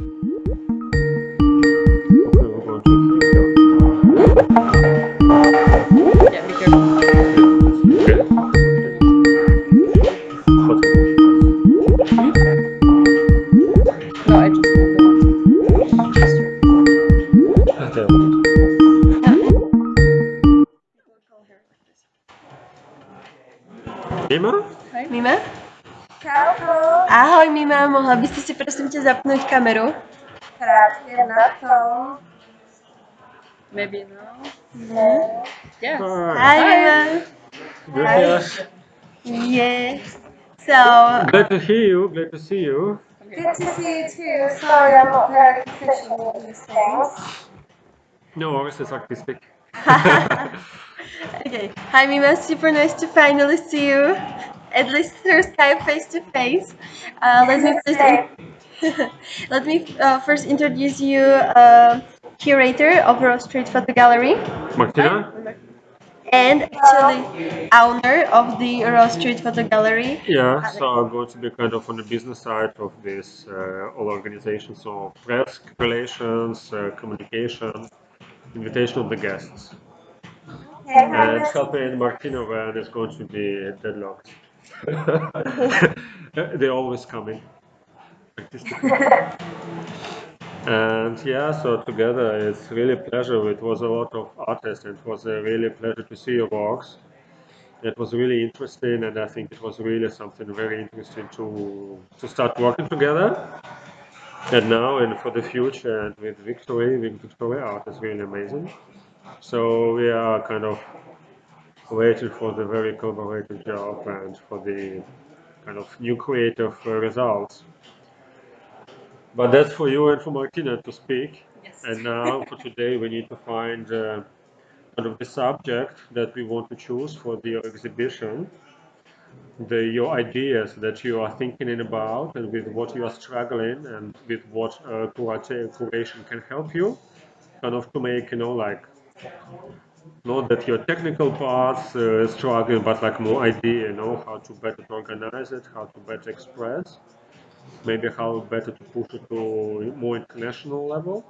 Okay, we're going to here. Yeah, be careful. Okay. Hot. No, I just moved the one. Okay. Mima? Hi. Mima? Čauko, Ahoj Mima, mohla byste si prosím tě zapnout kameru? práci na tom. Maybe now. Ne. Yes. Hi. Hi Mima. Good. Yeah. So, Glad to hear you. Glad to see you. Good to see you too. Sorry, I'm not very proficient with these things. No worries, it's artistic. okay. Hi Mima, super nice to finally see you. At least through Skype face to face. Let me first introduce you, curator of RAW Streetphoto Gallery, Martina? and actually owner of the RAW Streetphoto Gallery. Yeah, so I'm going to be kind of on the business side of this whole organization. So press relations, communication, invitation of the guests. And helping Martina when it's going to be deadlocked. They're always coming. Artistically. And yeah, so together it's really a pleasure. It was a lot of artists, and it was a really pleasure to see your works. It was really interesting, and I think it was really something very interesting to start working together. And now and for the future, and with Victoria Art is really amazing. So we are kind of waiting for the very collaborative job and for the kind of new creative results. But that's for you and for Martina to speak. Yes. And now for today, we need to find kind of the subject that we want to choose for the exhibition, your ideas that you are thinking about, and with what you are struggling, and with what curation can help you, kind of to make, like, not that your technical parts struggling, but like more idea, how to better organize it, how to better express, maybe how better to push it to more international level.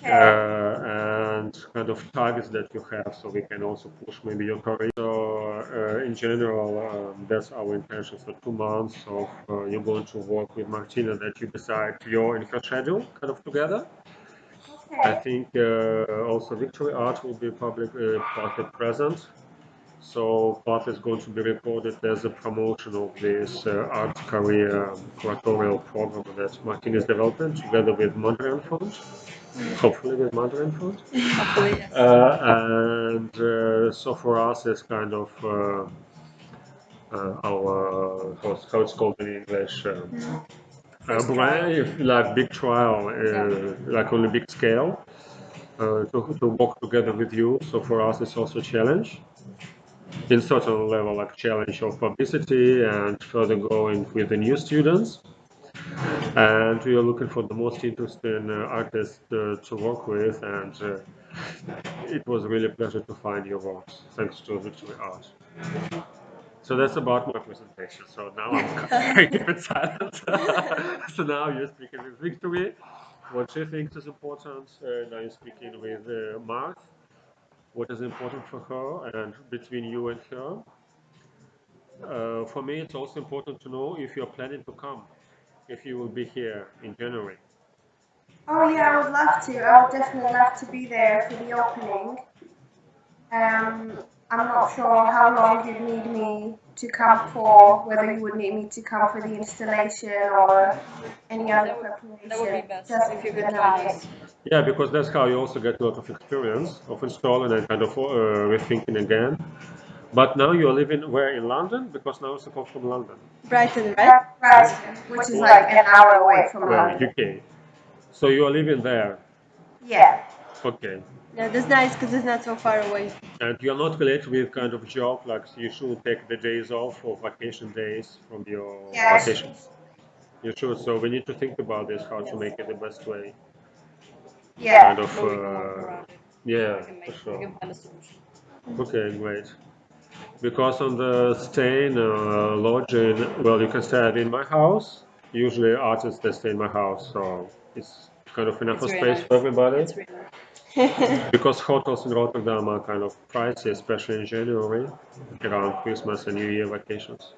And kind of targets that you have, so we can also push maybe your career. So in general, that's our intention. So 2 months of you're going to work with Martina, that you decide your in her schedule, kind of together. I think also Victory Art will be partly present. So part is going to be recorded as a promotion of this art career curatorial program that Martin is developing together with Mondrian Fund, hopefully with Mondrian Fund. Hopefully, yes. And so for us, it's kind of our, how it's called in English, like big trial, like on a big scale, to work together with you. So for us, it's also a challenge. In certain level, like challenge of publicity and further going with the new students. And we are looking for the most interesting artists to work with, and it was really a pleasure to find your works, thanks to Victory Art. So that's about my presentation. So now I keep it silent. So now you're speaking with Victory. What she thinks is important. Now you're speaking with Mark. What is important for her, and between you and her. For me, it's also important to know if you're planning to come, if you will be here in January. Oh yeah, I would love to. I would definitely love to be there for the opening. I'm not sure how long you'd need me to come for, whether you would need me to come for the installation or any other preparation. That would be best Just if you good could join notice. us. Yeah, because that's how you also get a lot of experience of installing and kind of rethinking again. But now you're living where in London? Because now you're supposed from London. Brighton, right? Right, which is like an hour away from Well, London. UK. So you are living there. Yeah. Okay. Yeah, that's nice because it's not so far away. And you're not related with kind of job, like you should take the days off or vacation days from your Yes. vacations. You should. So we need to think about this, how to make it the best way. Yeah. Kind of, But we can work around it. yeah, We for sure. can find a solution. Okay, great. Because on the staying lodging, well, you can stay in my house, Usually artists they stay in my house, so it's kind of enough It's really space nice. for everybody. It's really nice. Because hotels in Rotterdam are kind of pricey, especially in January, around Christmas and New Year vacations.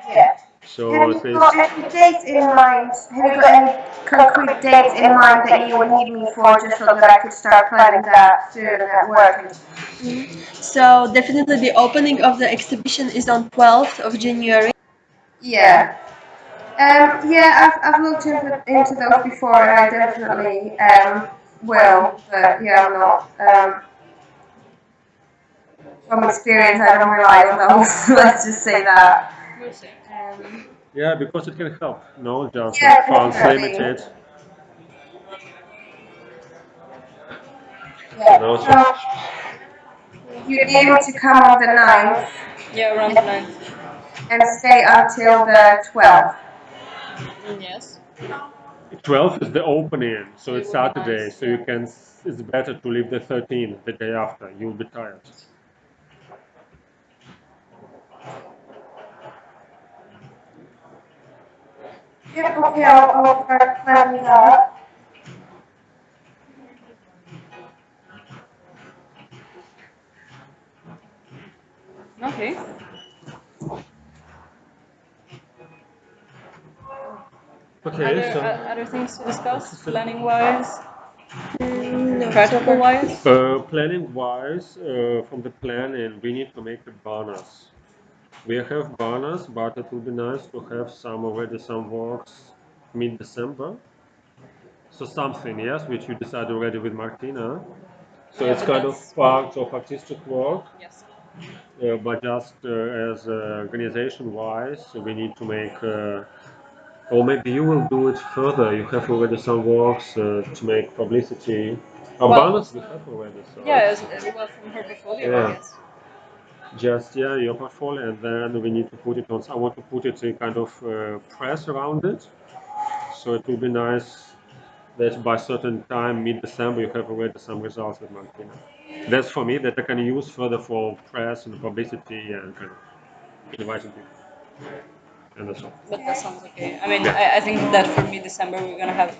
Yeah. So Have at you got least, any dates in mind? Have you got any concrete dates in mind that you would need me for, just so that I could start planning that soon at work? So definitely the opening of the exhibition is on 12th of January. Yeah. Yeah, I've looked into those before, and I definitely will. But yeah, I'm not. From experience, I don't rely on those. Let's just say that. We'll see. yeah, because it can help, no, just Yeah, funds definitely. limited, Yeah. no, so So you need me to come on the 9th Yeah, around the 9th. and stay until the 12th. Yes. 12th is the opening, so It it's would be Saturday, nice, so you yeah. can, it's better to leave the 13th, the day after, you'll be tired. Yeah, okay, I'll start planning that. Okay. Okay, so Other things to discuss, planning wise, No, so practical far. wise? planning wise, from the planning, we need to make the banners. We have banners, but it will be nice to have some works mid-December. So something, yes, which you decide already with Martina. So Yeah, it's but kind of that's part of artistic work, yes. but just as organization-wise, we need to make, or maybe you will do it further. You have already some works to make publicity. Our Well, banners we have already, so yeah, it's, as well from her portfolio, I yeah. guess. Just yeah, your portfolio, and then we need to put it on. I want to put it in kind of press around it, so it will be nice that by certain time, mid-December, you have already some results with Martina. That's for me that I can use further for press and publicity and kind of inviting people, and that's all. But that sounds okay. I mean, Yeah, I think that for mid-December we're gonna have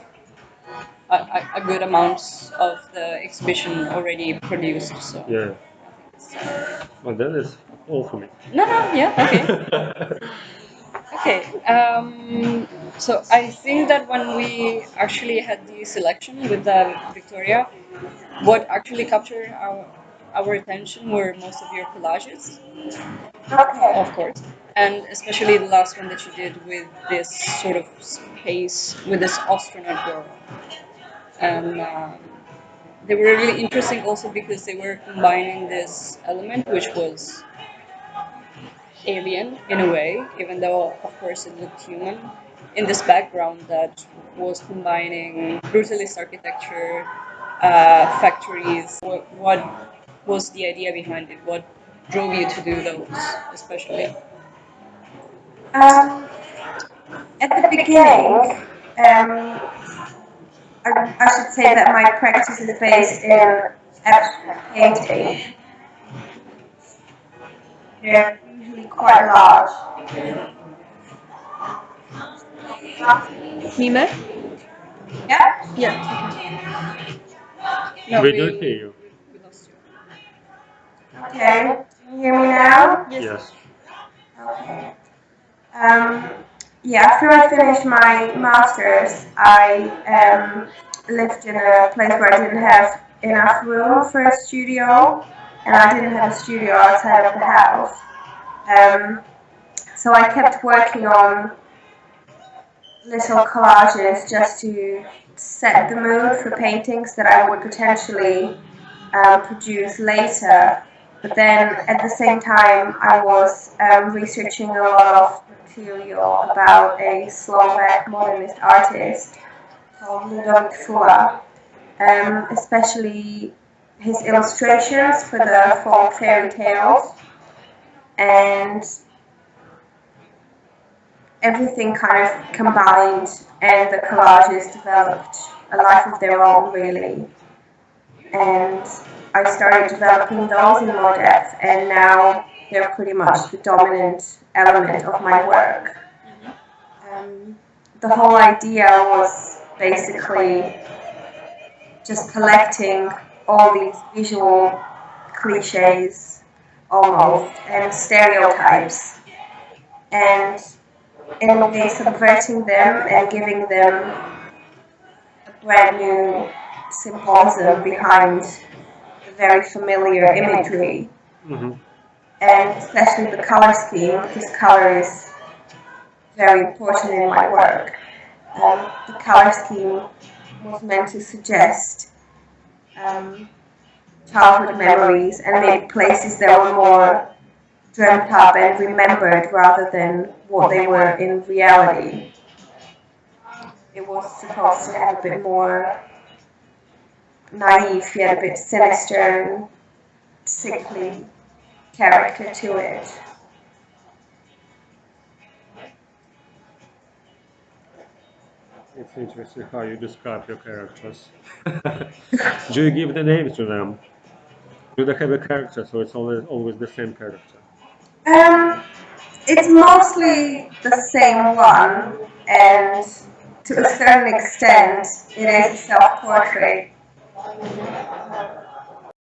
a good amount of the exhibition already produced. So yeah. I think it's Well, that is all for me. no, no, yeah, okay. Okay, so I think that when we actually had the selection with Victoria, what actually captured our attention were most of your collages, Okay. of course, and especially the last one that you did with this sort of space with this astronaut girl, and they were really interesting also because they were combining this element which was alien in a way, even though of course it looked human, in this background that was combining brutalist architecture, factories. What was the idea behind it? What drove you to do those, especially? Um, at the beginning, um, I should say that my practice is based in abstract painting. They're usually quite large. Mima? Yeah? Yeah. No, We don't hear you. we lost you. Okay. Can you hear me now? Yes. Yes. Okay. Um, yeah, after I finished my master's, I lived in a place where I didn't have enough room for a studio, and I didn't have a studio outside of the house. Um, so I kept working on little collages just to set the mood for paintings that I would potentially produce later. But then at the same time, I was researching a lot of material about a Slovak modernist artist called Ludovic Fula, especially his illustrations for the folk fairy tales, and everything kind of combined, and the collages developed a life of their own, really. And I started developing those in more depth, and now they're pretty much the dominant element of my work. Um, the whole idea was basically just collecting all these visual cliches almost and stereotypes and in a way subverting them and giving them a brand new symbolism behind the very familiar imagery. Mm-hmm. And especially the color scheme, because color is very important in my work. The color scheme was meant to suggest childhood memories and maybe places that were more dreamt up and remembered rather than what they were in reality. It was supposed to have a bit more naive, yet a bit sinister and sickly character to it. It's interesting how you describe your characters. Do you give the names to them? Do they have a character, so it's always the same character? It's mostly the same one, and to a certain extent, it is a self-portrait.